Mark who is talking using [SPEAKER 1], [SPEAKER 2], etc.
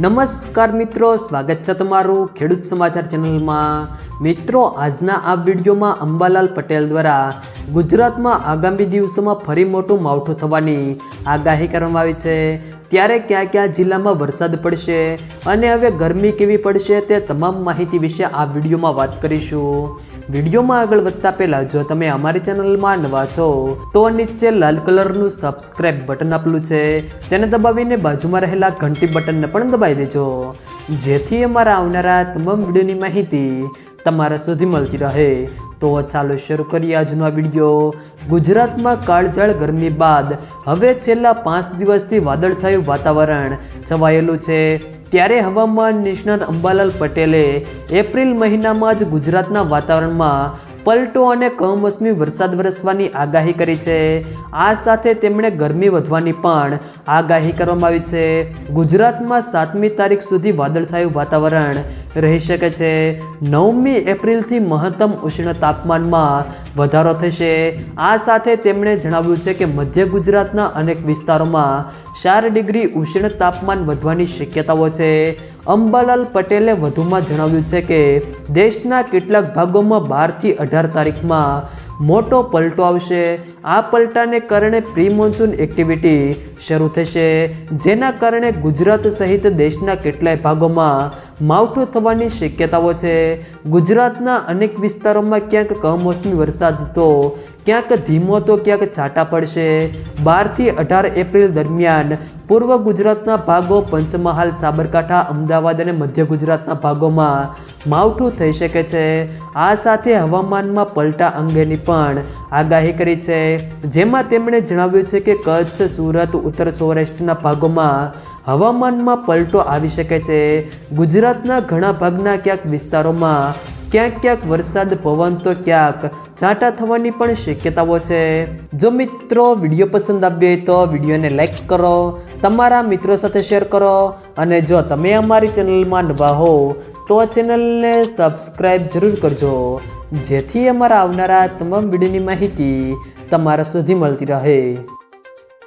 [SPEAKER 1] નમસ્કાર મિત્રો, સ્વાગત છે તમારું ખેડૂત સમાચાર ચેનલમાં। મિત્રો, આજના આ વિડીયોમાં અંબાલાલ પટેલ દ્વારા ગુજરાતમાં આગામી દિવસોમાં ફરી મોટું માવઠું થવાની આગાહી કરવામાં આવી છે। ત્યારે ક્યાં ક્યાં જિલ્લામાં વરસાદ પડશે અને હવે ગરમી કેવી પડશે તે તમામ માહિતી વિશે આ વિડીયોમાં વાત કરીશું। વિડીયોમાં આગળ વધતા પહેલાં જો તમે અમારી ચેનલમાં નવા છો તો નીચે લાલ કલરનું સબસ્ક્રાઇબ બટન આપેલું છે તેને દબાવીને બાજુમાં રહેલા ઘંટી બટનને પણ દબાવી દેજો, જેથી અમારા આવનારા તમામ વિડીયોની માહિતી તમારા સુધી મળતી રહે। તો ચાલો શરૂ કરીએ આજનો આ વિડીયો। ગુજરાતમાં કાળઝાળ ગરમી બાદ હવે છેલ્લા 5 દિવસથી વાદળછાયું વાતાવરણ છવાયેલું છે। ત્યારે હવામાન નિષ્ણાત અંબાલાલ પટેલે એપ્રિલ મહિનામાં જ ગુજરાતના વાતાવરણમાં પલટો અને કમોસમી વરસાદ વરસવાની આગાહી કરી છે। આ સાથે તેમણે ગરમી વધવાની પણ આગાહી કરવામાં આવી છે। ગુજરાતમાં 7મી તારીખ સુધી વાદળછાયું વાતાવરણ રહી શકે છે। 9મી એપ્રિલથી મહત્તમ ઉષ્ણ તાપમાનમાં વધારો થશે। આ સાથે તેમણે જણાવ્યું છે કે મધ્ય ગુજરાતના અનેક વિસ્તારોમાં 4 ડિગ્રી ઉષ્ણ તાપમાન વધવાની શક્યતાઓ છે। અંબાલાલ પટેલે વધુમાં જણાવ્યું છે કે દેશના કેટલાક ભાગોમાં 12 થી 18 તારીખમાં મોટો પલટો આવશે। આ પલટાને કારણે પ્રી મોન્સૂન એક્ટિવિટી શરૂ થશે, જેના કારણે ગુજરાત સહિત દેશના કેટલાય ભાગોમાં માવઠું થવાની શક્યતાઓ છે। ગુજરાતના અનેક વિસ્તારોમાં ક્યાંક કમોસમી વરસાદ તો ક્યાંક ધીમો તો ક્યાંક છાંટા પડશે। 12 થી 18 એપ્રિલ દરમિયાન પૂર્વ ગુજરાતના ભાગો, પંચમહાલ, સાબરકાંઠા, અમદાવાદ અને મધ્ય ગુજરાતના ભાગોમાં માવઠું થઈ શકે છે। આ સાથે હવામાનમાં પલટા અંગેની પણ આગાહી કરી છે, જેમાં તેમણે જણાવ્યું છે કે કચ્છ, સુરત, ઉત્તર સૌરાષ્ટ્રના ભાગોમાં હવામાનમાં પલટો આવી શકે છે। ગુજરાતના ઘણા ભાગના ક્યાંક વિસ્તારોમાં ક્યાંક ક્યાંક વરસાદ, પવન તો ક્યાંક છાંટા થવાની પણ શક્યતાઓ છે। જો મિત્રો વિડીયો પસંદ આવ્યો હોય તો વિડીયોને લાઈક કરો, તમારા મિત્રો સાથે શેર કરો અને જો તમે અમારી ચેનલમાં નવા હો તો ચેનલને સબસ્ક્રાઈબ જરૂર કરજો, જેથી અમારા આવનારા તમામ વિડીયોની માહિતી તમારા સુધી મળતી રહે।